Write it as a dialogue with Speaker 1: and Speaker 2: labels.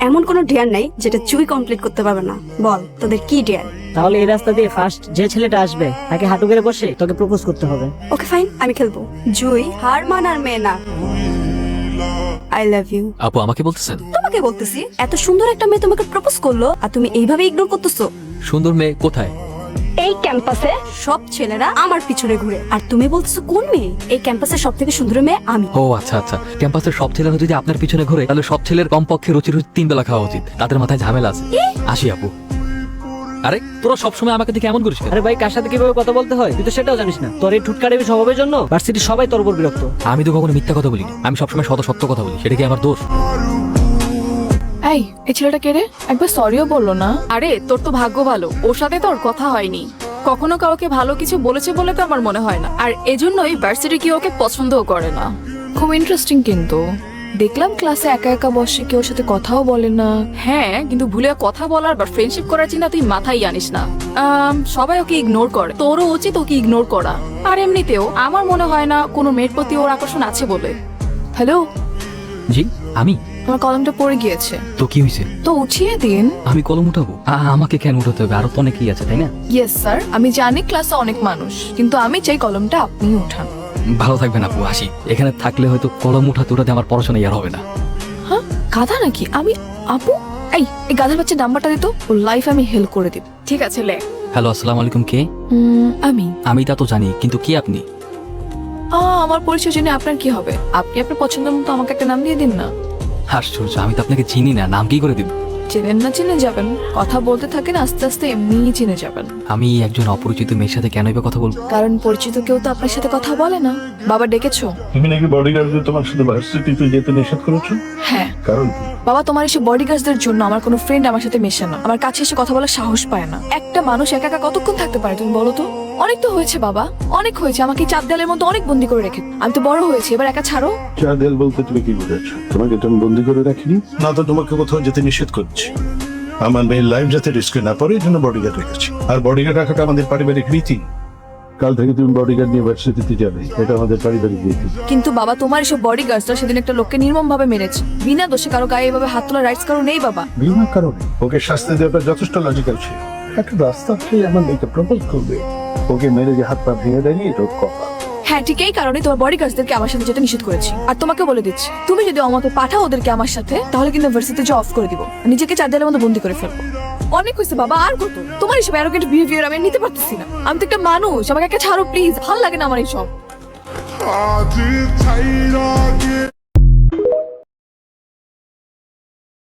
Speaker 1: এমন কোনো ডিয়ার নাই যেটা চুই কমপ্লিট করতে পারবে না। বল তোদের কি ডিয়ার?
Speaker 2: তাহলে এই রাস্তা দিয়ে ফার্স্ট যে ছেলেটা আসবে তাকে হাঁটু গেড়ে বসে তোকে প্রপোজ করতে হবে।
Speaker 1: ওকে ফাইন, আমি খেলবো। জুই হার মানার মেয়ে না। I love you.
Speaker 3: আপু আমাকে বলতেছেন?
Speaker 1: তোমাকে বলতেছি, এত সুন্দর একটা মেয়ে তোমাকে প্রপোজ করলো আর তুমি এইভাবে ইগনোর করতেছো।
Speaker 3: সুন্দর মেয়ে কোথায়?
Speaker 1: এই ক্যাম্পাসে সব ছেলেরা আমার পিছনে ঘুরে আর তুমি বলতেছো কোন মেয়ে? এই ক্যাম্পাসের সব থেকে সুন্দর মেয়ে আমি।
Speaker 3: ও আচ্ছা আচ্ছা, ক্যাম্পাসের সব ছেলেরা যদি আপনার পিছনে ঘুরে তাহলে সব ছেলের কমপক্ষে রুচি 3 বেলা খাওয়া উচিত। তাদের মাথায় ঝামেলা আছে। আসি আপু। আরে তোরা সবসময় আমাকে দেখে এমন করিস কেন?
Speaker 2: আরে ভাই, কার সাথে কিভাবে কথা বলতে হয় তুই তো সেটাও জানিস না। তোর এই ঠুটকারেমি স্বভাবের জন্য ভার্সিটির সবাই তোর উপর বিরক্ত।
Speaker 3: আমি তো কখনো মিথ্যা কথা বলিনি, আমি সবসময় সত্য কথা বলি। সেটা কি আমার দোষ?
Speaker 4: এই ছেলেটা কে রে? একবার সরিও বললো না। আরে তোর তো ভাগ্য ভালো, ওর সাথে তোর কথা হয়নি। কখনো কাউকে ভালো কিছু বলেছে বলে তো আমার মনে হয় না, আর এজন্যই ভার্সিটি কি ওকে পছন্দও করে না। খুব ইন্টারেস্টিং কিন্তু দেখলাম ক্লাসে একা একা বসে, কেউ সাথে কথাও বলে না। হ্যাঁ, কিন্তু ভুলে কথা বলার বা ফ্রেন্ডশিপ করার চিন্তা তুই মাথায় আনিস না। সবাই ওকে ইগনোর করে, তোরও উচিত ওকে ইগনোর করা। আর এমনিতেও আমার মনে হয় না কোনো মেয়ের প্রতি ওর আকর্ষণ আছে বলে। হ্যালো,
Speaker 3: জি আমি।
Speaker 4: আমার কলমটা পড়ে গিয়েছে,
Speaker 3: তো কি হয়েছে?
Speaker 4: তো উঠিয়ে দিন।
Speaker 3: আমি কলম উঠাবো? আমাকে কেন উঠাতে হবে? আরো তো অনেকেই আছে তাই না?
Speaker 4: ইয়েস স্যার, আমি জানি ক্লাসে অনেক মানুষ, কিন্তু আমি চাই কলমটা আপনি উঠান।
Speaker 3: ভালো থাকবেন আপু, আসি। এখানে থাকলে হয়তো কলম উঠাতে আমার পড়াশোনা আর হবে না।
Speaker 4: হ্যাঁ, গাধা নাকি আমি? আপু, এই গাধার বাচ্চা নাম্বারটা দিত, ওর লাইফ আমি হেল্প করে দিব। ঠিক আছে, লে।
Speaker 3: হ্যালো, আসসালামু আলাইকুম। কে? আমি তা তো জানি, কিন্তু কে আপনি?
Speaker 4: আমার পরিচয় জেনে আপনার কি হবে? আপনি আপনার পছন্দ মতো আমাকে একটা নাম দিয়ে দিন না।
Speaker 3: আশ্চর্য, আমি তো আপনাকে চিনি না, নাম কি করে দিব?
Speaker 4: চেনেন না চিনে যাবেন, কথা বলতে থাকেন, আস্তে আস্তে এমনিই চিনে যাবেন।
Speaker 3: আমি একজন অপরিচিত মেয়ের সাথে কেনই বা কথা বলবো?
Speaker 4: কারণ পরিচিত কেউ তো আপনার সাথে কথা বলে না। বাবা ডেকেছো?
Speaker 5: তুমি নাকি বডিগার্ডদের তোমার সাথে ভার্সিটিতে যেতে নিষেধ করেছো?
Speaker 4: হ্যাঁ।
Speaker 5: কারণ কি?
Speaker 4: বাবা, তোমার এসে বডিগার্ডদের জন্য আমার কোনো ফ্রেন্ড আমার সাথে মেশে না, আমার কাছে এসে কথা বলার সাহস পায় না। একটা মানুষ একা একা কতক্ষণ থাকতে পারে তুমি বলো তো? অনেক তো হয়েছে বাবা, অনেক হয়েছে। আমাকে চাপ দেয়ালের মধ্যে অনেক বন্দি করে রেখে আমি তো বড় হয়েছি, এবার একা ছাড়ো।
Speaker 5: চাঁদেল বলতে তুমি কি বুঝাচ্ছো? তোমাকে তো আমি বন্দি করে রাখিনি, না তো তোমাকে কোথাও যেতে নিষেধ করছি। আমার মেয়ের লাইফ যাতে রিস্কে না পড়ে এই জন্য বডিগার্ড রেখেছি। আর বডিগার্ড রাখাটা আমাদের পারিবারিক রীতি। কাল থেকে তুমি বডিগার্ড নিয়ে ভার্সিটিতে যাবে, এটা আমাদের পারিবারিক রীতি।
Speaker 4: কিন্তু বাবা, তোমার এসব বডিগার্ডরা সেদিন একটা লোককে নির্মম ভাবে মেরেছে, বিনা দোষে কারো গায়ে এভাবে হাত তোলা রাইটস কারো নেই বাবা।
Speaker 5: বিনা কারণে ওকে শাস্তি দেওয়াটা যথেষ্ট লজিক্যাল ছিল। একটা রাস্তা খেয়ে আমার মেয়েকে প্রপোজ করবে, ওকে মেরে যে হাত পা ভেঙে দেয়নি, এটা ওর কপাল।
Speaker 4: হ্যাঁ, ঠিক এই কারণে তোমার বডিগার্ডদেরকে আমার সাথে যেতে নিষেধ করেছি। আর তোমাকে বলে দিচ্ছি, তুমি যদি আমাকে পাঠাও ওদেরকে আমার সাথে, তাহলে কিন্তু ভার্সিটিতে জব অফ করে দিব, নিজেকে চার দেয়ালের মধ্যে বন্দি করে ফেলবো। অনেক হয়েছে বাবা, আর কত? তোমার এসব অ্যারোগেন্ট বিহেভিয়ার আমি নিতে পারতেছি না। আমি তো একটা মানুষ, আমাকে একটা ছাড়ো প্লিজ, ভালো লাগে না আমার এইসব।